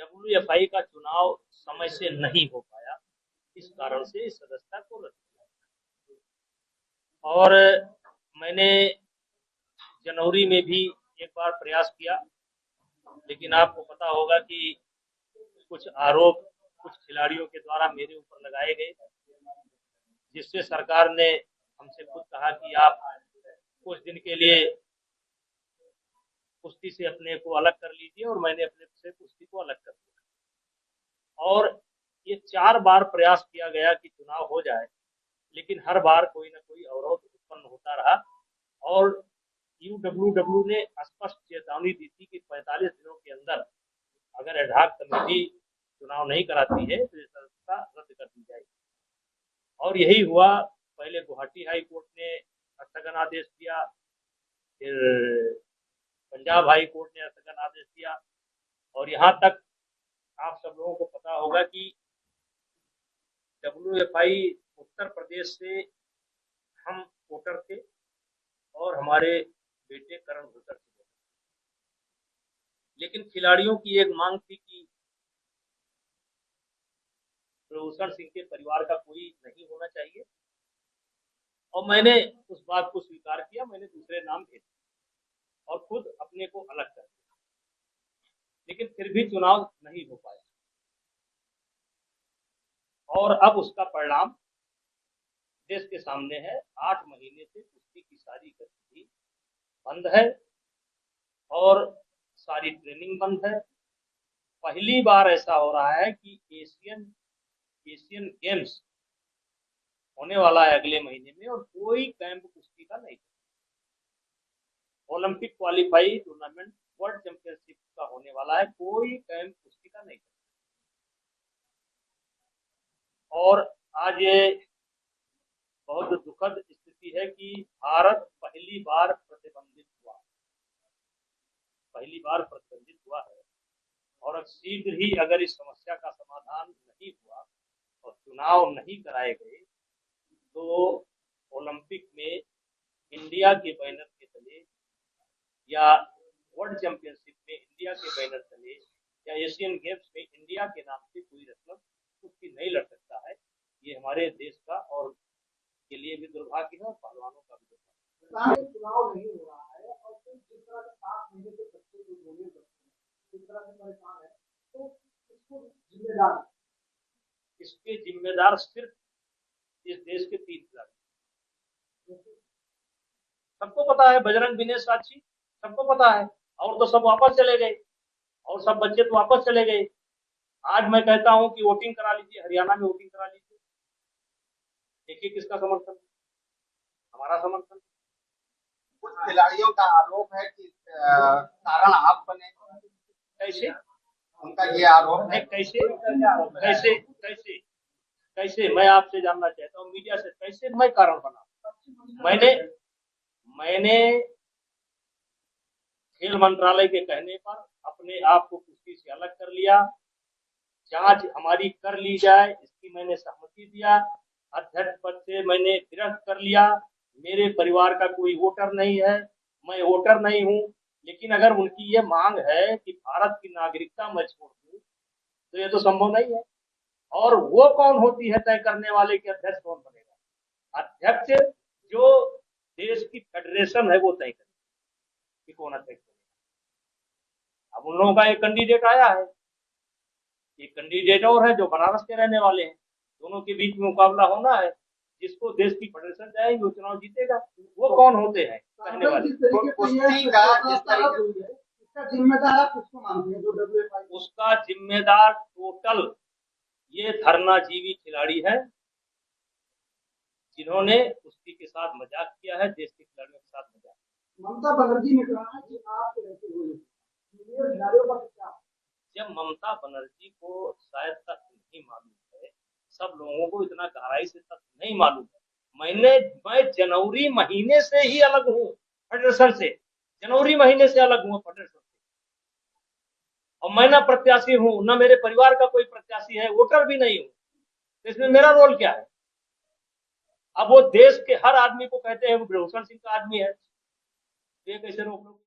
WFI का चुनाव समय से नहीं हो पाया, इस कारण से इस सदस्यता को रद्द किया। और मैंने जनवरी में भी एक बार प्रयास किया, लेकिन आपको पता होगा कि कुछ आरोप कुछ खिलाड़ियों के द्वारा मेरे ऊपर लगाए गए, जिससे सरकार ने हमसे खुद कहा कि आप कुछ दिन के लिए कुश्ती से अपने को अलग कर लीजिए, और मैंने अपने से कुश्ती को अलग कर दिया। और ये 4 बार प्रयास किया गया कि चुनाव हो जाए, लेकिन हर बार कोई ना कोई अवरोध उत्पन्न होता रहा। और UWW ने स्पष्ट चेतावनी दी थी कि 45 दिनों के अंदर अगर एडहॉक कमेटी चुनाव नहीं कराती है तो ये सदस्यता रद्द कर दी जाएगी। और यही हुआ। पहले गुवाहाटी हाई कोर्ट ने स्थगन आदेश दिया, फिर पंजाब हाई कोर्ट ने स्थगन आदेश दिया, और यहाँ तक आप सब लोगों को पता होगा कि WFI उत्तर प्रदेश से हम वोटर थे और हमारे बेटे करण वोटर थे, लेकिन खिलाड़ियों की एक मांग थी कि प्रभूषण सिंह के परिवार का कोई नहीं होना चाहिए, और मैंने उस बात को स्वीकार किया। मैंने दूसरे नाम भेजे और खुद अपने को अलग कर दिया, लेकिन फिर भी चुनाव नहीं हो पाया। और अब उसका परिणाम देश के सामने है। 8 महीने से कुश्ती की सारी गतिविधि बंद है और सारी ट्रेनिंग बंद है। पहली बार ऐसा हो रहा है कि एशियन गेम्स होने वाला है अगले महीने में, और कोई कैंप कुश्ती का नहीं। Olympic qualify tournament world championship का होने वाला है, कोई कैंप कुश्ती का नहीं। और आज ये बहुत दुखद स्थिति है कि भारत पहली बार प्रतिबंधित हुआ है, और अब शीघ्र ही अगर इस समस्या का समाधान नहीं हुआ और चुनाव नहीं कराए गए तो ओलंपिक में इंडिया के बैनर के तले या वर्ल्ड चैंपियनशिप में इंडिया के बैनर तले या एशियन गेम्स में इंडिया के नाम से कोई रस्म कुश्ती नहीं लड़ सकता है। ये हमारे देश का और के लिए भी दुर्भाग्य है और पहलवानों का भी दुर्भाग्य है। चुनाव नहीं हो रहा है और फिर जिस तरह से 7 महीने से बच्चे को गोली जिस तरह से परेशान है, तो इसके जिम्मेदार सिर्फ इस देश के 3 खिलाड़ी। सबको पता है, बजरंग, विनेश, साक्षी, सबको पता है। और तो सब वापस चले गए, और सब बच्चे तो वापस चले गए। आज मैं कहता हूं कि वोटिंग करा लीजिए, हरियाणा में वोटिंग करा लीजिए। देखिए किसका समर्थन, हमारा समर्थन। कुछ खिलाड़ियों का आरोप है कि कारण आप बने। कैसे? उनका ये आरोप है। कैसे मैं आपसे जानना चाहता हूँ, मीडिया से, कैसे मैं कारण बना? मैंने खेल मंत्रालय के कहने पर अपने आप को कुश्ती से अलग कर लिया। जांच हमारी कर ली जाए इसकी मैंने सहमति दिया। अध्यक्ष पद से मैंने विरक्त कर लिया। मेरे परिवार का कोई वोटर नहीं है, मैं वोटर नहीं हूं। लेकिन अगर उनकी ये मांग है कि भारत की नागरिकता मैं छोड़ दूं, तो ये तो संभव नहीं है। और वो कौन होती है तय करने वाले कि अध्यक्ष कौन बनेगा? अध्यक्ष जो देश की फेडरेशन है वो तय करेगी कि कौन अध्यक्ष बनेगा। अब उन लोगों का एक कैंडिडेट आया है, एक कैंडिडेट और है जो बनारस के रहने वाले हैं। दोनों के बीच में मुकाबला होना है। जिसको देश की फेडरेशन जाएगी वो चुनाव जीतेगा। वो कौन होते हैं कहने वाले? उसका जिम्मेदार टोटल ये धरनाजीवी खिलाड़ी है, जिन्होंने कुश्ती के साथ मजाक किया है, देश के खिलाड़ियों के साथ मजाक। ममता बनर्जी ने कहा कि आप जब ममता बनर्जी को शायद तक नहीं मालूम है, सब लोगों को इतना गहराई से तक नहीं मालूम है। मैं जनवरी महीने से ही अलग हूँ फेडरेशन से। जनवरी महीने से अलग हूँ फेडरेशन से, और मैं ना प्रत्याशी हूँ, ना मेरे परिवार का कोई प्रत्याशी है, वोटर भी नहीं हूँ। तो इसमें मेरा रोल क्या है? अब वो देश के हर आदमी को कहते हैं वो प्रभूषण सिंह का आदमी है, ये कैसे रोक लो?